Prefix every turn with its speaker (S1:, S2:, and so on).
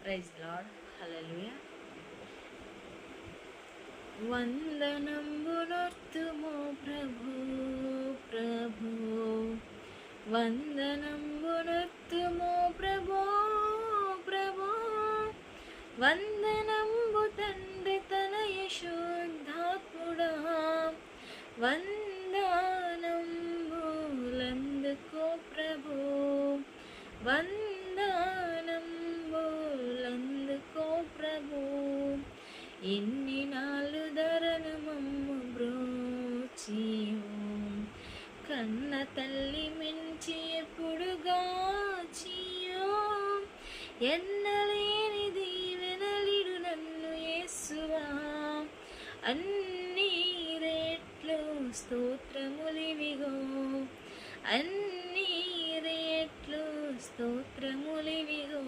S1: Praise lord. హల్లెలూయా. వందనంబునొర్తుము ప్రభు ప్రభు, వందనంబునొర్తుము ప్రభు ప్రభు, వందనంబు తండ్రి తనయ శుద్ధాత్ముడా, వందనంబులందుకో ప్రభు, వందనంబులందుకో ప్రభు. ఎన్ని నాళ్ళు ధరను మమ్ము బ్రోచియో, కన్న తల్లి మించి ఎప్పుడుగాచియో, ఎన్నలేని దీవెనలిడు నన్ను యేసువా, అన్ని రేట్లు స్తోత్రములివిగో, అన్ని రేట్లు స్తోత్రములివిగో.